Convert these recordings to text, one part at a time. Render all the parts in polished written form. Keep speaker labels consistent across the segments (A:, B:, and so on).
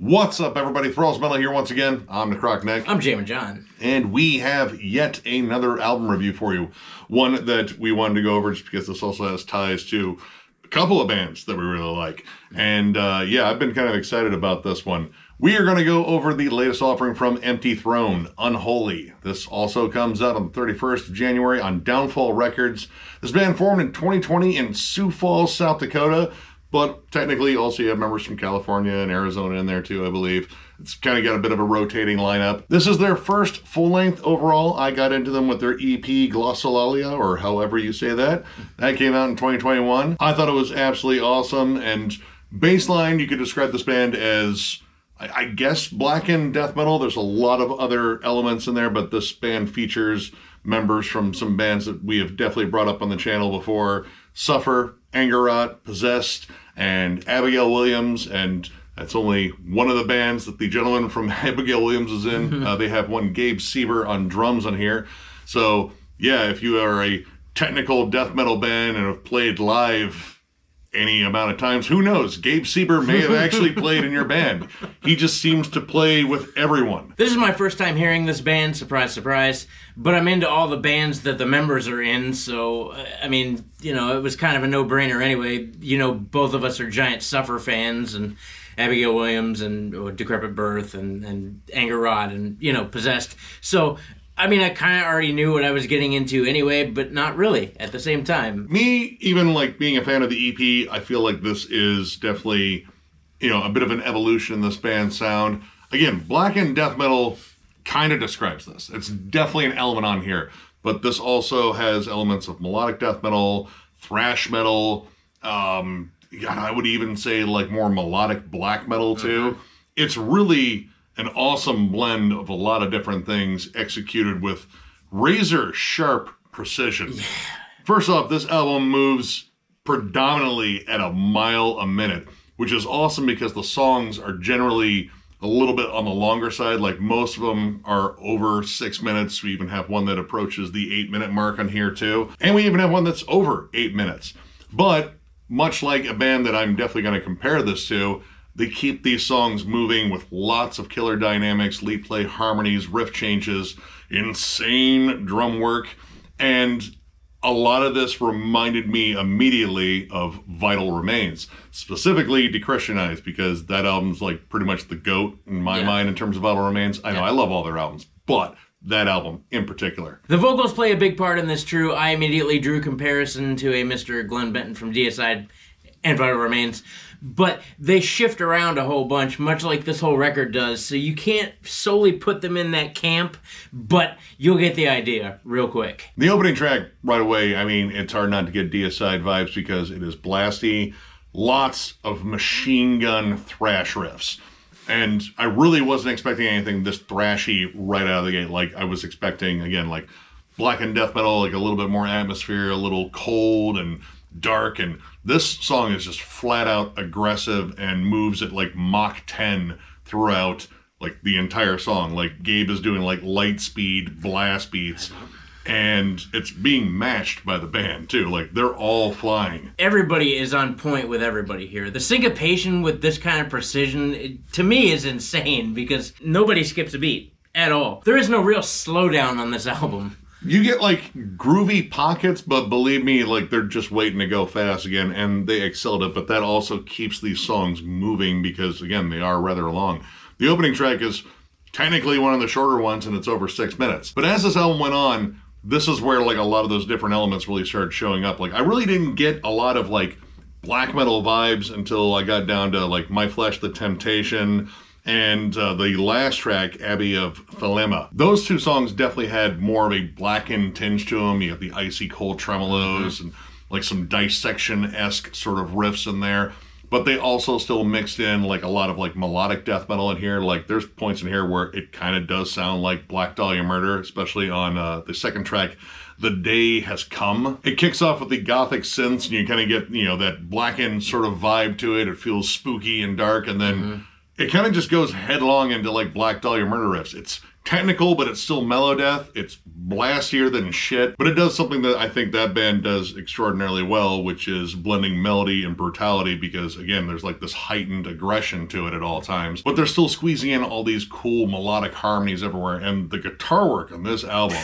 A: What's up, everybody? Thralls Metal here once again. I'm Necrotic Nick.
B: I'm Jammin John.
A: And we have yet another album review for you. One that we wanted to go over just because this also has ties to a couple of bands that we really like. And yeah, I've been kind of excited about this one. We are going to go over the latest offering from Empty Throne, Unholy. This also comes out on the 31st of January on Downfall Records. This band formed in 2020 in Sioux Falls, South Dakota. But technically, also you have members from California and Arizona in there too, I believe. It's kind of got a bit of a rotating lineup. This is their first full-length overall. I got into them with their EP, Glossolalia, or however you say that. That came out in 2021. I thought it was absolutely awesome. And baseline, you could describe this band as, I guess, blackened death metal. There's a lot of other elements in there, but this band features members from some bands that we have definitely brought up on the channel before. Suffer, Anger Rot, Possessed, and Abigail Williams, and that's only one of the bands that the gentleman from Abigail Williams is in. They have one Gabe Sieber on drums on here. So yeah, if you are a technical death metal band and have played live any amount of times, who knows? Gabe Sieber may have actually played in your band. He just seems to play with everyone.
B: This is my first time hearing this band, surprise, surprise, but I'm into all the bands that the members are in, so, I mean, you know, it was kind of a no-brainer anyway. You know, both of us are giant Suffer fans, and Abigail Williams, and Decrepit Birth, and Anger Rot, and, you know, Possessed. So, I mean, I kind of already knew what I was getting into anyway, but not really at the same time.
A: Me, even like being a fan of the EP, I feel like this is definitely, you know, a bit of an evolution in this band's sound. Again, blackened death metal kind of describes this. It's definitely an element on here, but this also has elements of melodic death metal, thrash metal, God, I would even say like more melodic black metal too. It's really an awesome blend of a lot of different things executed with razor sharp precision. Yeah. First off, this album moves predominantly at a mile a minute, which is awesome because the songs are generally a little bit on the longer side. Like most of them are over 6 minutes. We even have one that approaches the 8-minute mark on here too. And we even have one that's over 8 minutes. But much like a band that I'm definitely going to compare this to, they keep these songs moving with lots of killer dynamics, lead play, harmonies, riff changes, insane drum work, and a lot of this reminded me immediately of Vital Remains, specifically Dechristenize, because that album's like pretty much the GOAT in my mind in terms of Vital Remains. I know I love all their albums, but that album in particular.
B: The vocals play a big part in this, true. I immediately drew comparison to a Mr. Glenn Benton from Deicide and Vital Remains, but they shift around a whole bunch, much like this whole record does, so you can't solely put them in that camp, but you'll get the idea real quick.
A: The opening track, right away, I mean, it's hard not to get Deicide vibes because it is blasty, lots of machine gun thrash riffs. And I really wasn't expecting anything this thrashy right out of the gate. Like, I was expecting, again, like blackened death metal, like a little bit more atmosphere, a little cold and dark, and this song is just flat out aggressive and moves at like Mach 10 throughout like the entire song. Like Gabe is doing like light speed blast beats, and it's being matched by the band too. Like they're all flying.
B: Everybody is on point with everybody here. The syncopation with this kind of precision, to me, is insane because nobody skips a beat at all. There is no real slowdown on this album.
A: You get like groovy pockets, but believe me, like they're just waiting to go fast again, and they excelled it, but that also keeps these songs moving because, again, they are rather long. The opening track is technically one of the shorter ones, and it's over 6 minutes. But as this album went on, this is where like a lot of those different elements really started showing up. Like I really didn't get a lot of like black metal vibes until I got down to like My Flesh, The Temptation, and the last track, Abbey of Thelema. Those two songs definitely had more of a blackened tinge to them. You have the icy cold tremolos and like some dissection-esque sort of riffs in there. But they also still mixed in like a lot of like melodic death metal in here. Like there's points in here where it kind of does sound like Black Dahlia Murder, especially on the second track, The Day Has Come. It kicks off with the gothic synths, and you kind of get, you know, that blackened sort of vibe to it. It feels spooky and dark, and then it kind of just goes headlong into like Black Dahlia Murder riffs. It's technical, but it's still melodeath. It's blastier than shit, but it does something that I think that band does extraordinarily well, which is blending melody and brutality, because again, there's like this heightened aggression to it at all times, but they're still squeezing in all these cool melodic harmonies everywhere. And the guitar work on this album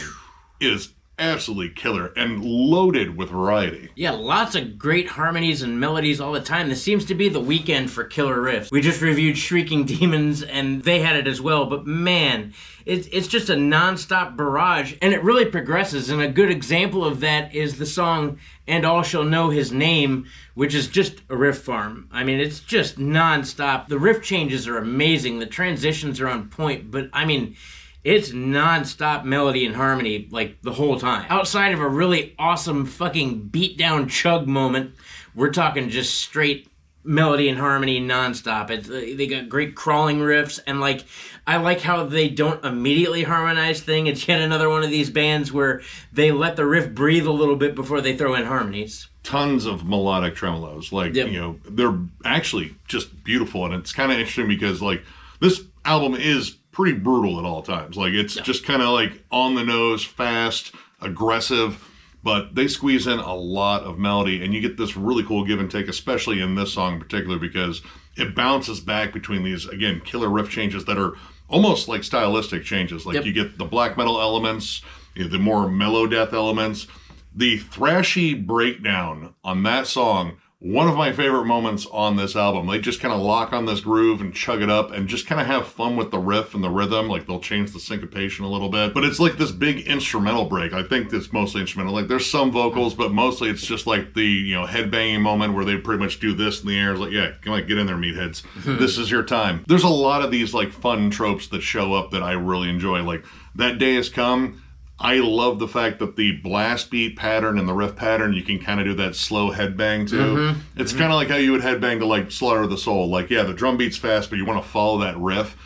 A: is absolutely killer and loaded with variety.
B: Yeah, lots of great harmonies and melodies all the time. This seems to be the weekend for killer riffs. We just reviewed Shrieking Demons, and they had it as well, but man, it's just a non-stop barrage, and it really progresses, and a good example of that is the song And All Shall Know His Name, which is just a riff farm. I mean, it's just non-stop. The riff changes are amazing, the transitions are on point, but I mean, it's non-stop melody and harmony, like, the whole time. Outside of a really awesome fucking beat-down chug moment, we're talking just straight melody and harmony non-stop. They got great crawling riffs, and, like, I like how they don't immediately harmonize thing. It's yet another one of these bands where they let the riff breathe a little bit before they throw in harmonies.
A: Tons of melodic tremolos. Like,
B: Yep.
A: you know, they're actually just beautiful, and it's kind of interesting because, like, this album is pretty brutal at all times. Like, it's just kind of like on the nose, fast, aggressive, but they squeeze in a lot of melody, and you get this really cool give and take, especially in this song in particular, because it bounces back between these, again, killer riff changes that are almost like stylistic changes. Like, you get the black metal elements, you know, the more mellow death elements, the thrashy breakdown on that song. One of my favorite moments on this album. They just kind of lock on this groove and chug it up and just kind of have fun with the riff and the rhythm. Like, they'll change the syncopation a little bit. But it's like this big instrumental break. I think it's mostly instrumental. Like, there's some vocals, but mostly it's just like the, you know, headbanging moment where they pretty much do this in the air. It's like, yeah, come on, get in there, meatheads. This is your time. There's a lot of these, like, fun tropes that show up that I really enjoy. Like, That Day Has Come. I love the fact that the blast beat pattern and the riff pattern, you can kind of do that slow headbang too. It's kind of like how you would headbang to, like, Slaughter of the Soul. Like, yeah, the drum beat's fast, but you want to follow that riff.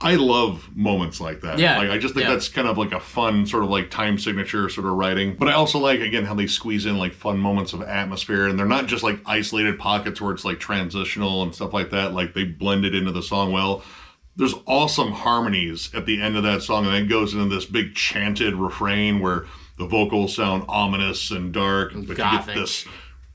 A: I love moments like that.
B: Yeah.
A: Like, I just think that's kind of like a fun sort of like time signature sort of writing. But I also like, again, how they squeeze in like fun moments of atmosphere, and they're not just like isolated pockets where it's like transitional and stuff like that. Like, they blend it into the song well. There's awesome harmonies at the end of that song, and then it goes into this big chanted refrain where the vocals sound ominous and dark, but
B: Gothic.
A: you get this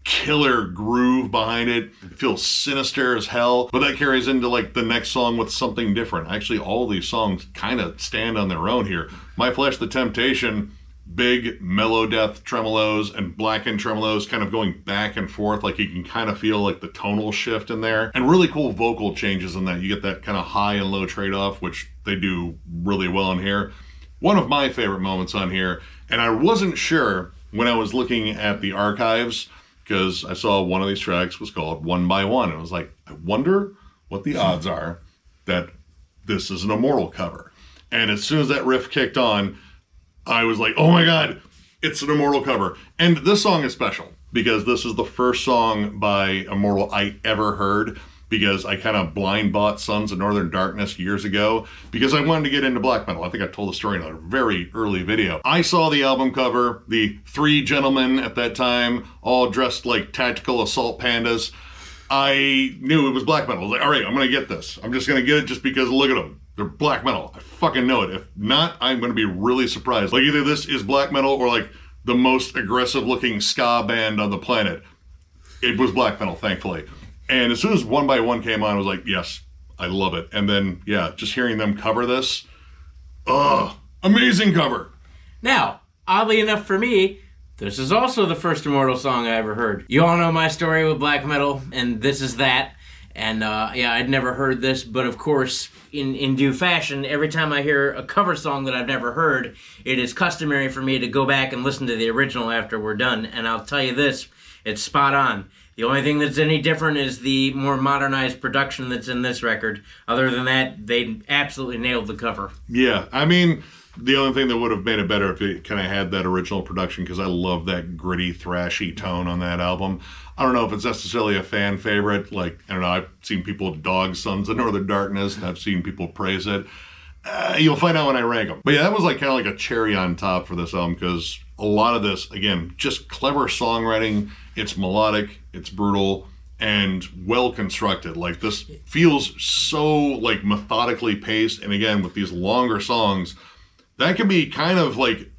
A: killer groove behind it. It feels sinister as hell, but that carries into like the next song with something different. Actually, all these songs kind of stand on their own here. My Flesh, The Temptation, big mellow death tremolos and blackened tremolos kind of going back and forth. Like, you can kind of feel like the tonal shift in there, and really cool vocal changes in that. You get that kind of high and low trade-off, which they do really well in here. One of my favorite moments on here, and I wasn't sure when I was looking at the archives, because I saw one of these tracks was called One by One. I was like, I wonder what the odds are that this is an Immortal cover. And as soon as that riff kicked on, I was like, oh my God, it's an Immortal cover. And this song is special because this is the first song by Immortal I ever heard, because I kind of blind bought Sons of Northern Darkness years ago because I wanted to get into black metal. I think I told the story in a very early video. I saw the album cover, the three gentlemen at that time, all dressed like tactical assault pandas. I knew it was black metal. I was like, all right, I'm going to get this. I'm just going to get it just because look at them. They're black metal. I fucking know it. If not, I'm going to be really surprised. Like, either this is black metal or like the most aggressive looking ska band on the planet. It was black metal, thankfully. And as soon as One by One came on, I was like, yes, I love it. And then, yeah, just hearing them cover this, amazing cover.
B: Now, oddly enough for me, this is also the first Immortal song I ever heard. You all know my story with black metal, and this is that. And yeah, I'd never heard this, but of course, in due fashion, every time I hear a cover song that I've never heard, it is customary for me to go back and listen to the original after we're done. And I'll tell you this, it's spot on. The only thing that's any different is the more modernized production that's in this record. Other than that, they absolutely nailed the cover.
A: Yeah, I mean, the only thing that would have made it better if it kind of had that original production, because I love that gritty, thrashy tone on that album. I don't know if it's necessarily a fan favorite. Like, I don't know, I've seen people dog Sons of Northern Darkness, and I've seen people praise it. You'll find out when I rank them. But yeah, that was like kind of like a cherry on top for this album, because a lot of this, again, just clever songwriting. It's melodic, it's brutal, and well constructed. Like, this feels so like methodically paced, and again, with these longer songs, that can be kind of like,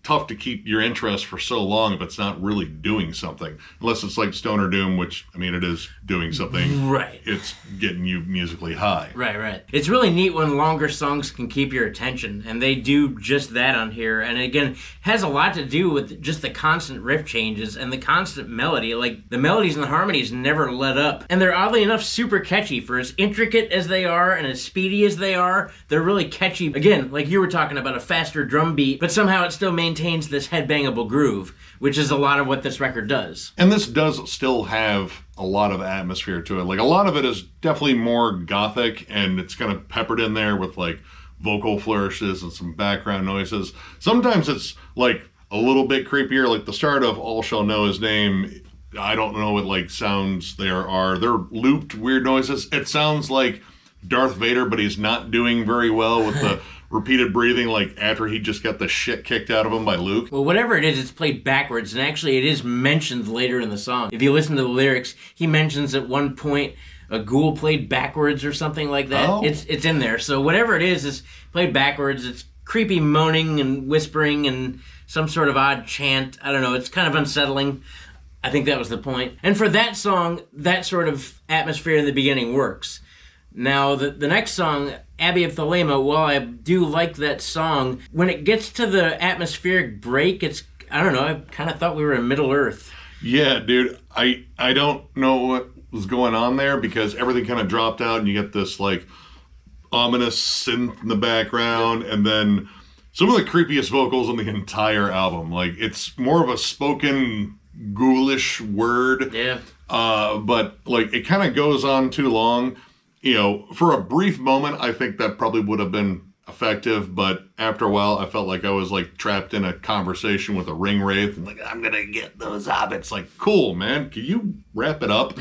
A: tough to keep your interest for so long if it's not really doing something. Unless it's like Stoner Doom, which, I mean, it is doing something.
B: Right.
A: It's getting you musically high.
B: Right. It's really neat when longer songs can keep your attention, and they do just that on here. And again, has a lot to do with just the constant riff changes and the constant melody. Like, the melodies and the harmonies never let up. And they're oddly enough super catchy. For as intricate as they are and as speedy as they are, they're really catchy. Again, like you were talking about, a faster drum beat, but somehow it still maintains this headbangable groove, which is a lot of what this record does.
A: And this does still have a lot of atmosphere to it. Like, a lot of it is definitely more gothic, and it's kind of peppered in there with like vocal flourishes and some background noises. Sometimes it's like a little bit creepier, like the start of All Shall Know His Name. I don't know what like sounds there are. They're looped weird noises. It sounds like Darth Vader, but he's not doing very well with the repeated breathing, like after he just got the shit kicked out of him by Luke.
B: Well, whatever it is, it's played backwards, and actually it is mentioned later in the song. If you listen to the lyrics, he mentions at one point a ghoul played backwards or something like that.
A: Oh.
B: It's in there. So whatever it is played backwards. It's creepy moaning and whispering and some sort of odd chant. I don't know. It's kind of unsettling. I think that was the point. And for that song, that sort of atmosphere in the beginning works. Now, the next song, Abbey of Thelema, while I do like that song, when it gets to the atmospheric break, I don't know, I kind of thought we were in Middle-earth.
A: Yeah, dude, I don't know what was going on there, because everything kind of dropped out, and you get this, like, ominous synth in the background, and then some of the creepiest vocals on the entire album. Like, it's more of a spoken, ghoulish word.
B: Yeah.
A: But, like, it kind of goes on too long. For a brief moment, I think that probably would have been effective, but after a while, I felt like I was like trapped in a conversation with a ring wraith, and like, I'm gonna get those hobbits. Like, cool, man, can you wrap it up?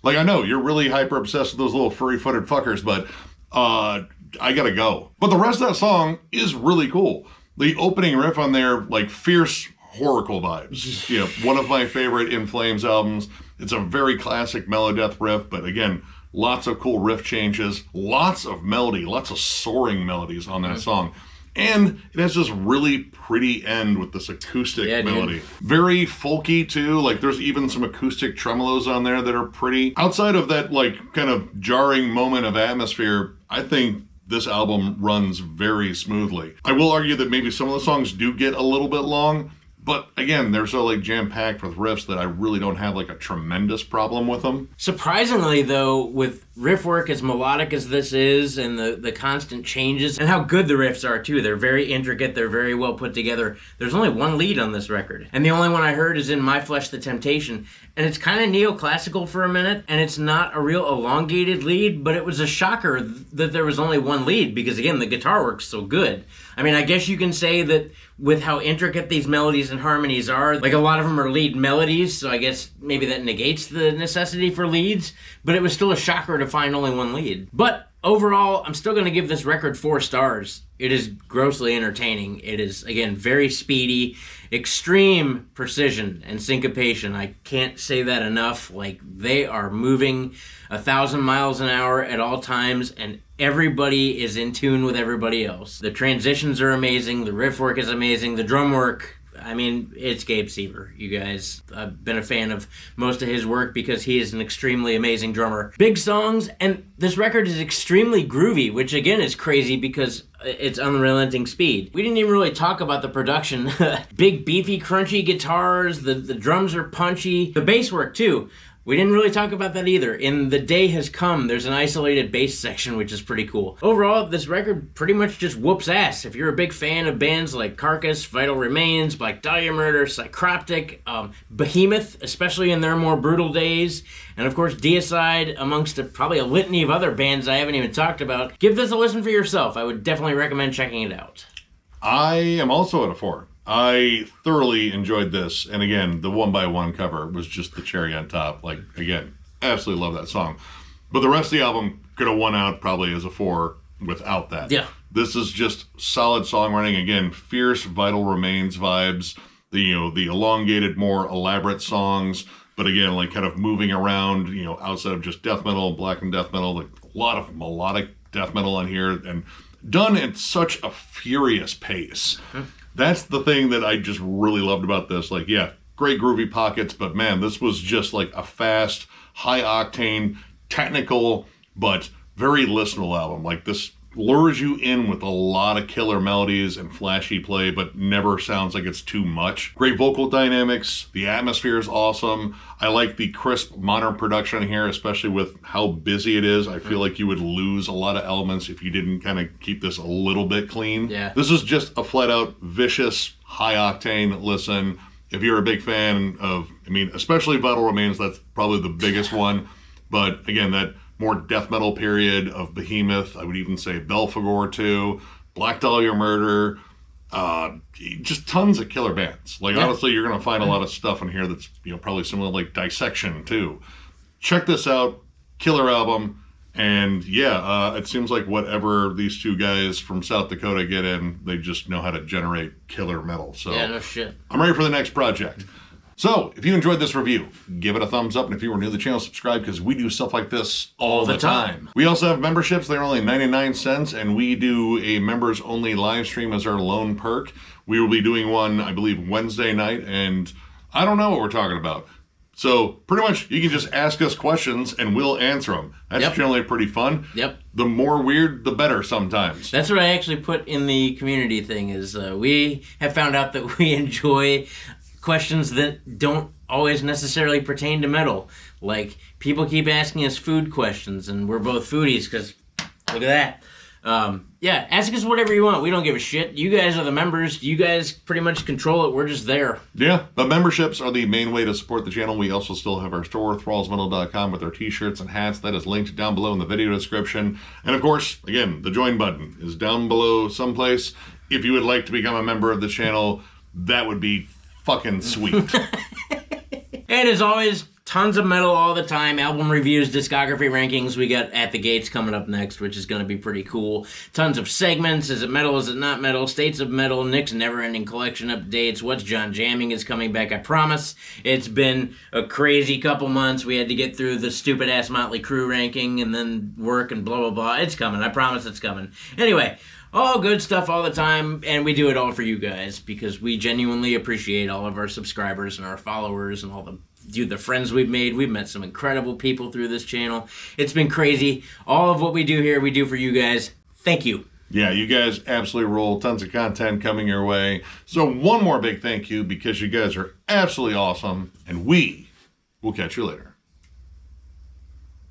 A: Like, I know you're really hyper obsessed with those little furry-footed fuckers, but I gotta go. But the rest of that song is really cool. The opening riff on there, like, fierce horrible vibes. One of my favorite In Flames albums. It's a very classic melodeath riff, but again, lots of cool riff changes, lots of melody, lots of soaring melodies on that song. And it has this really pretty end with this acoustic melody. Dude. Very folky too. Like, there's even some acoustic tremolos on there that are pretty. Outside of that, like, kind of jarring moment of atmosphere, I think this album runs very smoothly. I will argue that maybe some of the songs do get a little bit long, but again, they're so like jam-packed with riffs that I really don't have like a tremendous problem with them.
B: Surprisingly though, with riff work as melodic as this is, and the constant changes, and how good the riffs are too, they're very intricate, they're very well put together. There's only one lead on this record, and the only one I heard is in My Flesh the Temptation, and it's kind of neoclassical for a minute, and it's not a real elongated lead, but it was a shocker that there was only one lead, because again, the guitar work's so good. I mean, I guess you can say that with how intricate these melodies and harmonies are, like, a lot of them are lead melodies, so I guess maybe that negates the necessity for leads, but it was still a shocker to find only one lead. But overall, I'm still going to give this record 4 stars. It is grossly entertaining. It is, again, very speedy, extreme precision and syncopation. I can't say that enough. Like, they are moving 1,000 miles an hour at all times, and everybody is in tune with everybody else. The transitions are amazing. The riff work is amazing. The drum work, I mean, it's Gabe Seaver, you guys. I've been a fan of most of his work because he is an extremely amazing drummer. Big songs, and this record is extremely groovy, which again is crazy because it's unrelenting speed. We didn't even really talk about the production. Big, beefy, crunchy guitars, the drums are punchy. The bass work, too. We didn't really talk about that either. In The Day Has Come, there's an isolated bass section, which is pretty cool. Overall, this record pretty much just whoops ass. If you're a big fan of bands like Carcass, Vital Remains, Black Dahlia Murder, Psycroptic, Behemoth, especially in their more brutal days, and of course Deicide, amongst probably a litany of other bands I haven't even talked about, give this a listen for yourself. I would definitely recommend checking it out.
A: I am also at a 4. I thoroughly enjoyed this, and again, the 1x1 cover was just the cherry on top. Like, again, absolutely love that song. But the rest of the album could have won out probably as a 4 without that.
B: Yeah.
A: This is just solid songwriting. Again, fierce Vital Remains vibes. The elongated, more elaborate songs, but again, like kind of moving around, outside of just death metal, blackened death metal, like a lot of melodic death metal on here, and done at such a furious pace. That's the thing that I just really loved about this. Like, yeah, great groovy pockets, but man, this was just like a fast, high octane, technical, but very listenable album. Like, this lures you in with a lot of killer melodies and flashy play, but never sounds like it's too much. Great vocal dynamics. The atmosphere is awesome. I like the crisp modern production here, especially with how busy it is. I feel like you would lose a lot of elements if you didn't kind of keep this a little bit clean.
B: Yeah.
A: This is just a flat out vicious, high octane listen. If you're a big fan of, I mean, especially Vital Remains, that's probably the biggest one. But again, that more death metal period of Behemoth, I would even say Belphegor too, Black Dahlia Murder, just tons of killer bands. Like, honestly, you're going to find a lot of stuff in here that's, you know, probably similar, like Dissection too. Check this out, killer album. And yeah, it seems like whatever these two guys from South Dakota get in, they just know how to generate killer metal. So
B: Yeah, no shit.
A: I'm ready for the next project. So, if you enjoyed this review, give it a thumbs up, and if you were new to the channel, subscribe, because we do stuff like this all the time. We also have memberships. They're only 99 cents, and we do a members-only live stream as our lone perk. We will be doing one, I believe, Wednesday night, and I don't know what we're talking about. So, pretty much, you can just ask us questions, and we'll answer them. That's generally pretty fun.
B: Yep.
A: The more weird, the better sometimes.
B: That's what I actually put in the community thing, is we have found out that we enjoy questions that don't always necessarily pertain to metal. Like, people keep asking us food questions, and we're both foodies, because look at that. Yeah, ask us whatever you want. We don't give a shit. You guys are the members. You guys pretty much control it. We're just there.
A: Yeah, but memberships are the main way to support the channel. We also still have our store, thrallsmetal.com, with our t-shirts and hats. That is linked down below in the video description. And of course, again, the join button is down below someplace. If you would like to become a member of the channel, that would be fucking sweet.
B: And as always, tons of metal all the time. Album reviews, discography rankings. We got At the Gates coming up next, which is going to be pretty cool. Tons of segments. Is it metal? Is it not metal? States of Metal. Nick's never-ending collection updates. What's John Jamming is coming back. I promise. It's been a crazy couple months. We had to get through the stupid-ass Motley Crue ranking and then work and blah, blah, blah. It's coming. I promise it's coming. Anyway, all good stuff all the time, and we do it all for you guys because we genuinely appreciate all of our subscribers and our followers and all the friends we've made. We've met some incredible people through this channel. It's been crazy. All of what we do here, we do for you guys. Thank you.
A: Yeah, you guys absolutely roll. Tons of content coming your way. So one more big thank you, because you guys are absolutely awesome, and we will catch you later.